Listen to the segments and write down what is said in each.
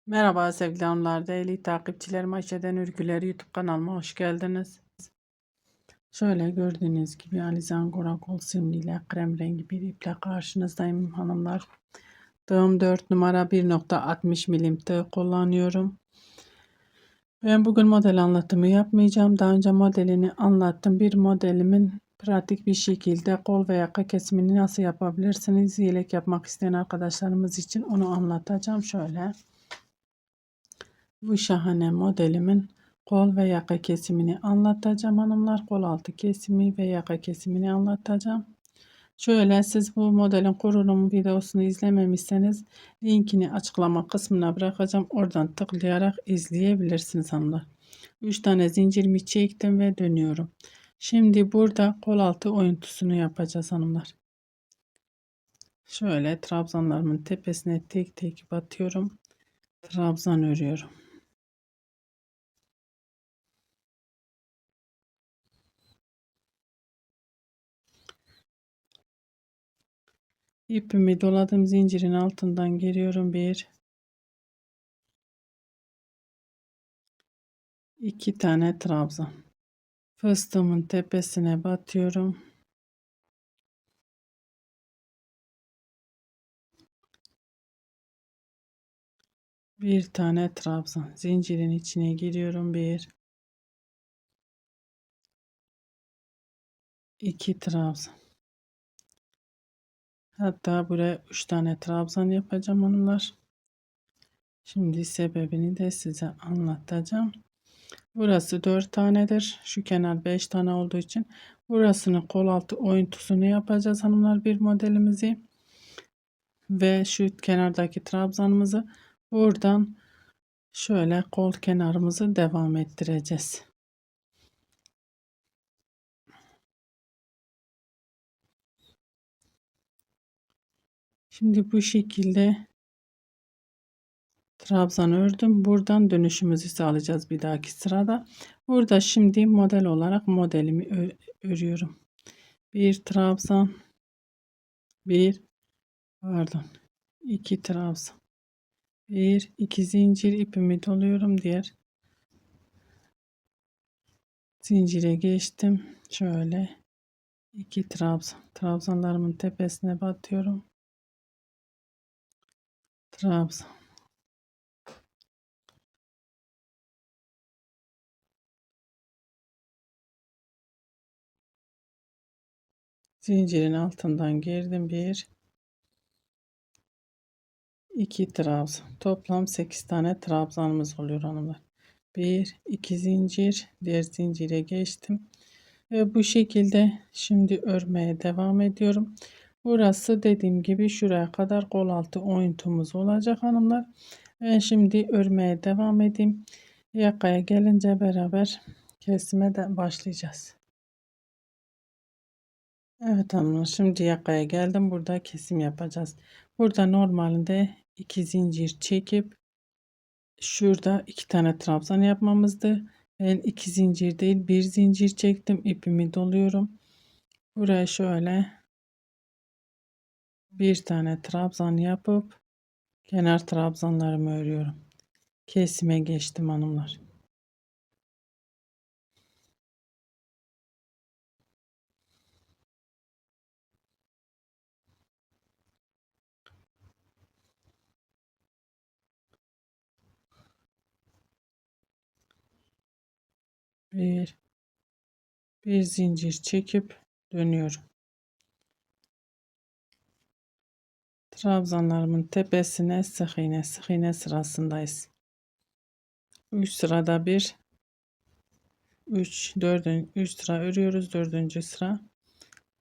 Merhaba sevgili hanımlar, değerli takipçilerim, Ayşe'den Ürgüleri YouTube kanalıma hoş geldiniz. Şöyle gördüğünüz gibi Alizan Gorakol simliyle krem rengi bir iple karşınızdayım hanımlar. Tığım 4 numara 1.60 milim tığ kullanıyorum. Ben bugün model anlatımı yapmayacağım. Daha önce modelini anlattım. Bir modelimin pratik bir şekilde kol ve yaka kesimini nasıl yapabilirsiniz? Yelek yapmak isteyen arkadaşlarımız için onu anlatacağım. Şöyle. Bu şahane modelimin kol ve yaka kesimini anlatacağım hanımlar. Kol altı kesimi ve yaka kesimini anlatacağım. Şöyle, siz bu modelin kurulum videosunu izlememişseniz linkini açıklama kısmına bırakacağım. Oradan tıklayarak izleyebilirsiniz hanımlar. 3 tane zincirimi çektim ve dönüyorum. Şimdi burada kol altı oyuntusunu yapacağız hanımlar. Şöyle trabzanlarımın tepesine tek tek batıyorum. Trabzan örüyorum. İpimi doladım, zincirin altından giriyorum. 1 2 tane trabzan. Fıstığımın tepesine batıyorum. Bir tane trabzan. Zincirin içine giriyorum. 1 2 trabzan. Hatta buraya 3 tane trabzan yapacağım hanımlar. Şimdi sebebini de size anlatacağım. Burası 4 tanedir. Şu kenar 5 tane olduğu için burasını kol altı oyuntusunu yapacağız hanımlar, bir modelimizi. Ve şu kenardaki trabzanımızı buradan şöyle kol kenarımızı devam ettireceğiz. Şimdi bu şekilde trabzan ördüm. Buradan dönüşümüzü sağlayacağız bir dahaki sırada. Burada şimdi model olarak modelimi örüyorum. Bir trabzan, bir pardon, iki trabzan, bir iki zincir ipimi doluyorum, diğer zincire geçtim. Şöyle iki trabzan, trabzanlarımın tepesine batıyorum. Trabzan, zincirin altından girdim. 1 2 trabzan, toplam 8 tane trabzanımız oluyor hanımlar. 1 2 zincir, diğer zincire geçtim ve bu şekilde şimdi örmeye devam ediyorum. Burası dediğim gibi şuraya kadar kol altı oyuntumuz olacak hanımlar. Ben şimdi örmeye devam edeyim. Yakaya gelince beraber kesime de başlayacağız. Evet hanımlar, şimdi yakaya geldim. Burada kesim yapacağız. Burada normalde 2 zincir çekip şurada 2 tane trabzan yapmamızdı. Ben 2 zincir değil, bir zincir çektim. İpimi doluyorum. Buraya şöyle bir tane trabzan yapıp kenar trabzanlarımı örüyorum. Kesime geçtim hanımlar. Bir zincir çekip dönüyorum. Trabzanlarımın tepesine sık iğne sırasındayız. 3 sırada bir 3 sıra örüyoruz. 4. sıra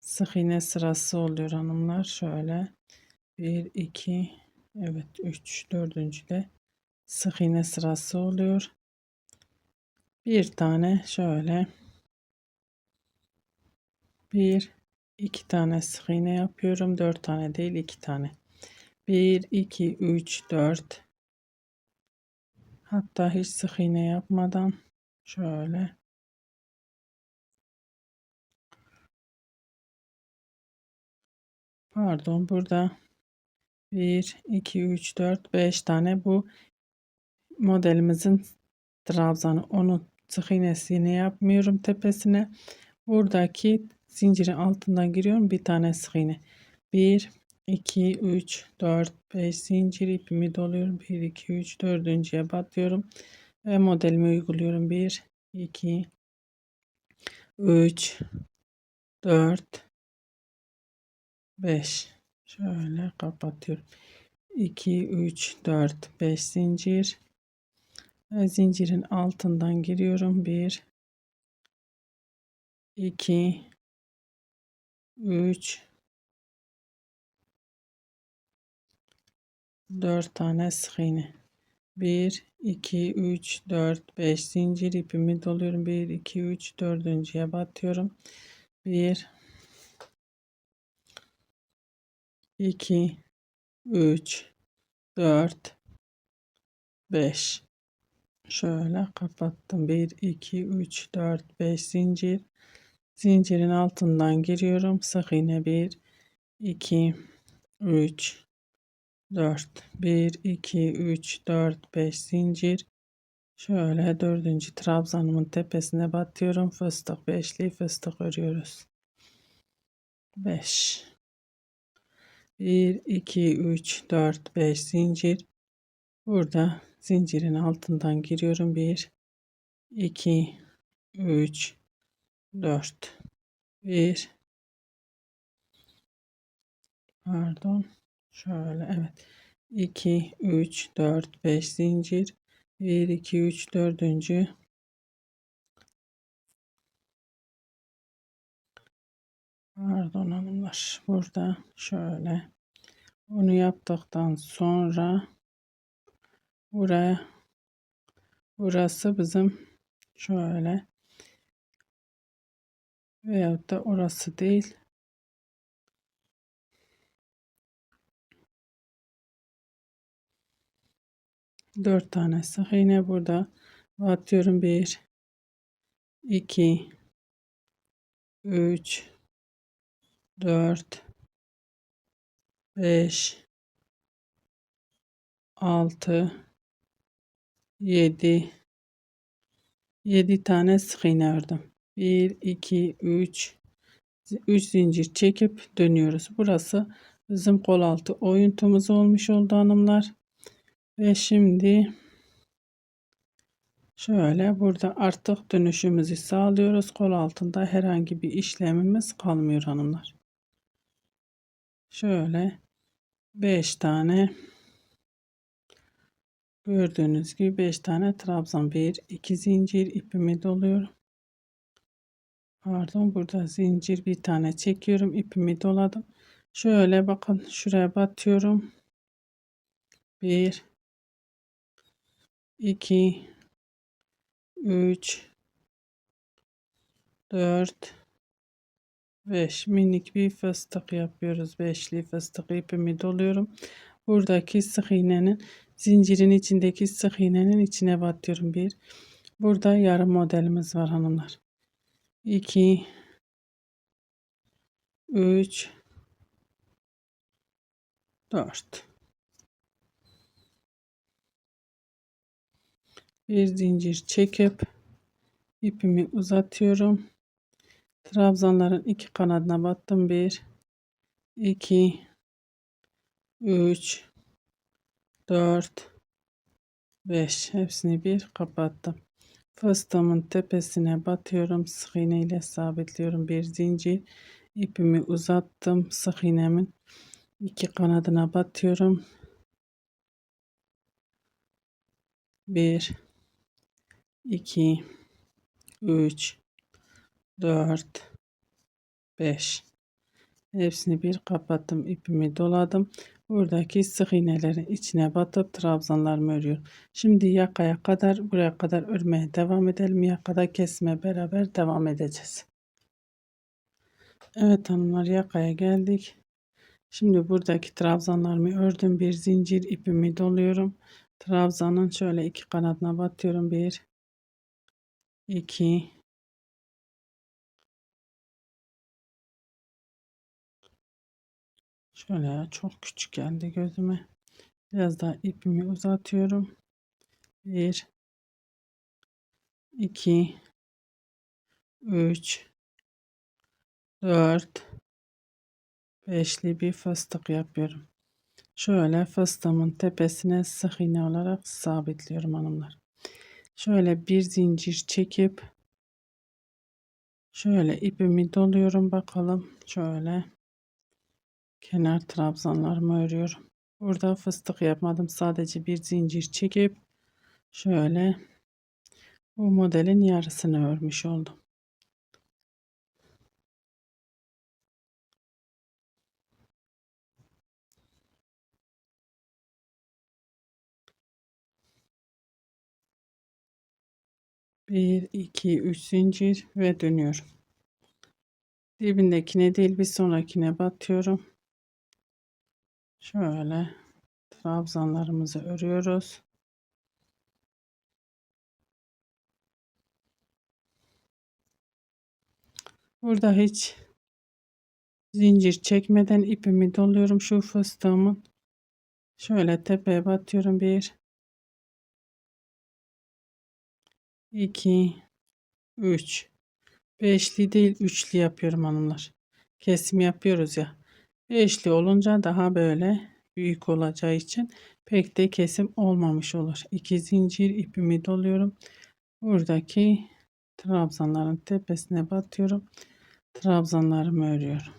sık iğne sırası oluyor hanımlar. Şöyle 1 2 evet 3 4. de sık iğne sırası oluyor. Bir tane şöyle bir iki tane sık iğne yapıyorum. 4 tane değil, 2 tane. 1 2 3 4, hatta hiç sık iğne yapmadan şöyle pardon, burada 1 2 3 4 5 tane bu modelimizin trabzanı, onun sık iğnesini yapmıyorum tepesine. Buradaki zincirin altından giriyorum, bir tane sık iğne. 1 2 3 4 5 zincir ipimi doluyorum. 1 2 3 dördüncüye batıyorum ve modelimi uyguluyorum. 1 2 3 4 5, şöyle kapatıyorum. 2 3 4 5 zincir ve zincirin altından giriyorum. 1 2 3 4 tane sık iğne. 1 2 3 4 5 zincir ipimi doluyorum. 1 2 3 dördüncüye batıyorum. 1 2 3 4 5, şöyle kapattım. 1 2 3 4 5 zincir, zincirin altından giriyorum. Sık iğne 1 2 3 4, 1 2 3 4 5 zincir, şöyle dördüncü trabzanımın tepesine batıyorum. Fıstık, beşli fıstık örüyoruz. 5 1 2 3 4 5 zincir, burada zincirin altından giriyorum. 1 2 3 4, 1 pardon, şöyle, evet, 2 3 4 5 zincir, 1 2 3 dördüncü, pardon hanımlar, burada şöyle bunu yaptıktan sonra buraya, burası bizim şöyle, veyahut da orası değil, dört tane sık iğne burada batıyorum. 1 2 3 4 5 6 7 tane sık iğne ördüm. 1 2 3 zincir çekip dönüyoruz. Burası bizim kol altı oyuntumuz olmuş oldu hanımlar. Ve şimdi şöyle burada artık dönüşümüzü sağlıyoruz. Kol altında herhangi bir işlemimiz kalmıyor hanımlar. Şöyle 5 tane, gördüğünüz gibi 5 tane trabzan, 1 2 zincir ipimi doluyorum. Pardon, burada zincir bir tane çekiyorum, ipimi doladım. Şöyle bakın, şuraya batıyorum. 1 2 3 4 5, minik bir fıstık yapıyoruz. Beşli fıstık ipimi doluyorum. Buradaki sık iğnenin, zincirin içindeki sık iğnenin içine batıyorum. 1, burada yarım modelimiz var hanımlar. 2 3 4, bir zincir çekip ipimi uzatıyorum. Trabzanların iki kanadına battım. 1 2 3 4 5, hepsini bir kapattım. Fıstığımın tepesine batıyorum. Sık iğne ile sabitliyorum. Bir zincir ipimi uzattım. Sık iğnemin iki kanadına batıyorum. 1 2 3 4 5, hepsini bir kapattım. İpimi doladım. Buradaki sık iğnelerin içine batıp trabzanlarımı örüyorum. Şimdi yakaya kadar, buraya kadar örmeye devam edelim. Yakada kesme beraber devam edeceğiz. Evet hanımlar, yakaya geldik. Şimdi buradaki trabzanlarımı ördüm. Bir zincir ipimi doluyorum. Trabzanın şöyle iki kanadına batıyorum. 1 2 şöyle, çok küçük geldi gözüme. Biraz daha ipimi uzatıyorum. 1, 2, 3, 4, beşli bir fıstık yapıyorum. Şöyle fıstığımın tepesine sık iğne olarak sabitliyorum hanımlar. Şöyle bir zincir çekip şöyle ipimi doluyorum bakalım. Şöyle kenar trabzanlarımı örüyorum. Burada fıstık yapmadım. Sadece bir zincir çekip şöyle bu modelin yarısını örmüş oldum. Bir, iki, üç zincir ve dönüyorum. Dibindekine değil bir sonrakine batıyorum. Şöyle trabzanlarımızı örüyoruz. Burada hiç zincir çekmeden ipimi doluyorum şu fıstığımın. Şöyle tepeye batıyorum. 1, 2, 3. Beşli değil üçlü yapıyorum hanımlar. Kesim yapıyoruz ya. Beşli olunca daha böyle büyük olacağı için pek de kesim olmamış olur. 2 zincir ipimi doluyorum. Buradaki trabzanların tepesine batıyorum. Trabzanlarımı örüyorum.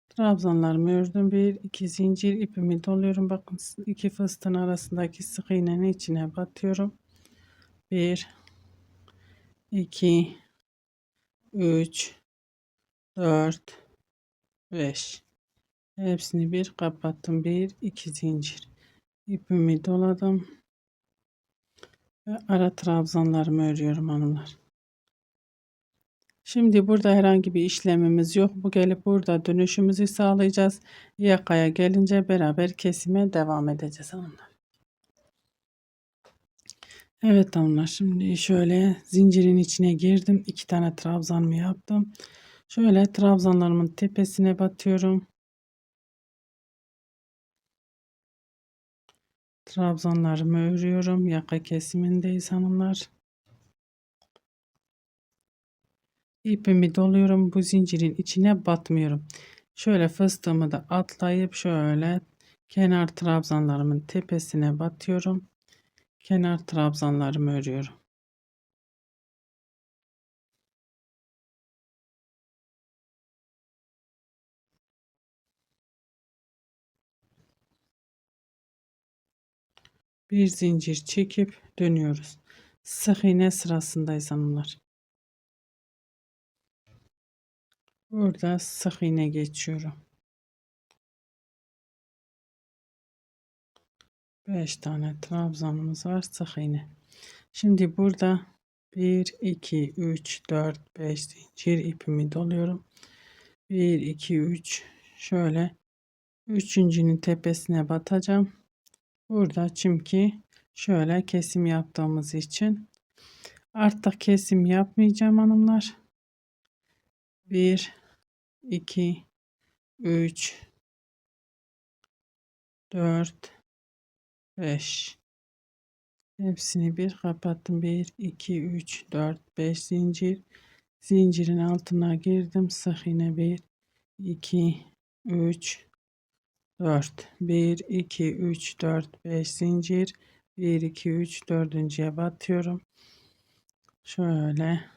Trabzanlarımı ördüm. 1, 2 zincir ipimi doluyorum. Bakın iki fıstığın arasındaki sık iğnenin içine batıyorum. 1, 2, 3, 4, 5. Hepsini bir kapattım. 1, 2 zincir. İpimi doladım. Ve ara trabzanlarımı örüyorum hanımlar. Şimdi burada herhangi bir işlemimiz yok. Bu gelip burada dönüşümüzü sağlayacağız. Yakaya gelince beraber kesime devam edeceğiz hanımlar. Evet hanımlar, şimdi şöyle zincirin içine girdim. 2 tane trabzanımı yaptım. Şöyle trabzanlarımın tepesine batıyorum. Trabzanlarımı örüyorum. Yaka kesimindeyiz hanımlar. İpimi doluyorum. Bu zincirin içine batmıyorum. Şöyle fıstığımı da atlayıp şöyle kenar trabzanlarımın tepesine batıyorum. Kenar trabzanlarımı örüyorum. Bir zincir çekip dönüyoruz. Sık iğne sırasındayız hanımlar. Burada sık iğne geçiyorum. 5 tane trabzanımız var, sık iğne. Şimdi burada 1, 2, 3, 4, 5 zincir ipimi doluyorum. 1, 2, 3 şöyle üçüncünün tepesine batacağım. Burada çünkü şöyle kesim yaptığımız için artık kesim yapmayacağım hanımlar. 1, 2, 3, 4, 5. Hepsini bir kapattım. 1, 2, 3, 4, 5 zincir. Zincirin altına girdim. Sık iğne 1, 2, 3, 4. 1, 2, 3, 4, 5 zincir. 1, 2, 3, dördüncüye batıyorum. Şöyle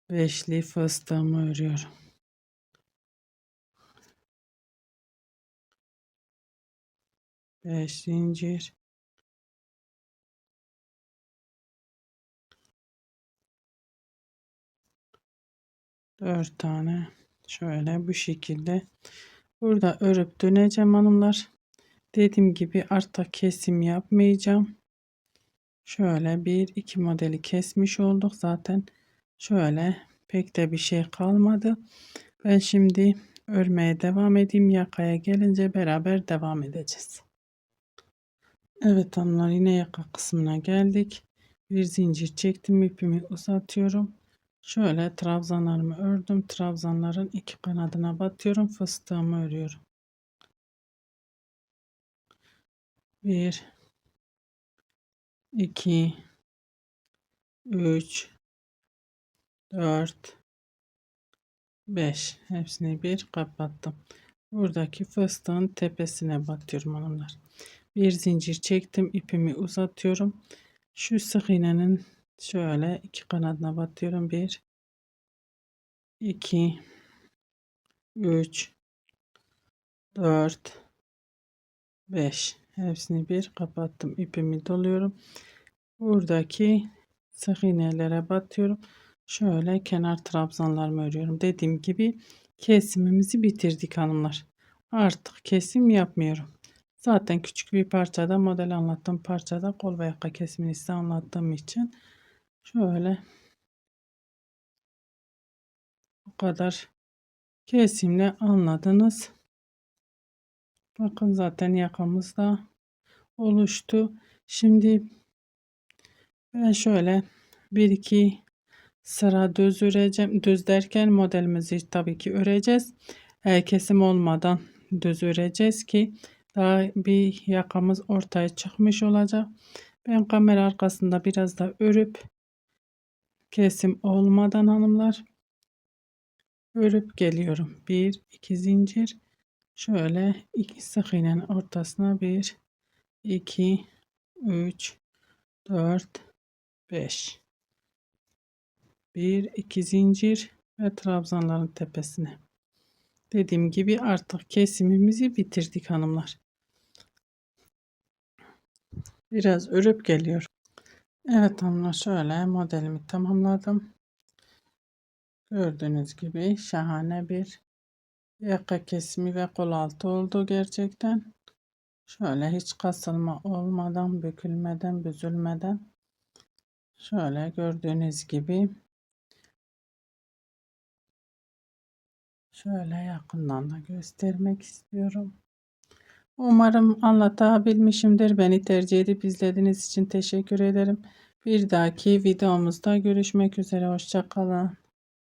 beşli fıstığımı örüyorum. Beş zincir. Dört tane. Şöyle bu şekilde. Burada örüp döneceğim hanımlar. Dediğim gibi artık kesim yapmayacağım. Şöyle bir iki modeli kesmiş olduk zaten. Şöyle pek de bir şey kalmadı. Ben şimdi örmeye devam edeyim. Yakaya gelince beraber devam edeceğiz. Evet hanımlar, yine yaka kısmına geldik. Bir zincir çektim, ipimi uzatıyorum. Şöyle trabzanlarımı ördüm. Trabzanların iki kanadına batıyorum. Fıstığımı örüyorum. 1 2 3 4 5 hepsini bir kapattım. Buradaki fıstığın tepesine batıyorum hanımlar. Bir zincir çektim, ipimi uzatıyorum. Şu sık iğnenin şöyle iki kanadına batıyorum. 1 2 3 4 5 hepsini bir kapattım. İpimi doluyorum. Buradaki sık iğnelere batıyorum. Şöyle kenar trabzanlarımı örüyorum. Dediğim gibi kesimimizi bitirdik hanımlar. Artık kesim yapmıyorum. Zaten küçük bir parçada model anlattığım parçada kol ve yaka kesimini size anlattığım için şöyle bu kadar kesimle anladınız. Bakın zaten yakamız da oluştu. Şimdi ben şöyle bir iki sıra düz öreceğim. Düz derken modelimizi tabii ki öreceğiz. Kesim olmadan düz öreceğiz ki daha bir yakamız ortaya çıkmış olacak. Ben kamera arkasında biraz da örüp kesim olmadan hanımlar örüp geliyorum. 1 2 zincir şöyle iki sık iğnenin ortasına 1 2 3 4 5 1 2 zincir ve trabzanların tepesine. Dediğim gibi artık kesimimizi bitirdik hanımlar. Biraz örüp geliyorum. Evet hanımlar, şöyle modelimi tamamladım. Gördüğünüz gibi şahane bir yaka kesimi ve kol altı oldu gerçekten. Şöyle hiç kasılma olmadan, bükülmeden, büzülmeden şöyle gördüğünüz gibi şöyle yakından da göstermek istiyorum. Umarım anlatabilmişimdir. Beni tercih edip izlediğiniz için teşekkür ederim. Bir dahaki videomuzda görüşmek üzere. Hoşça kalın.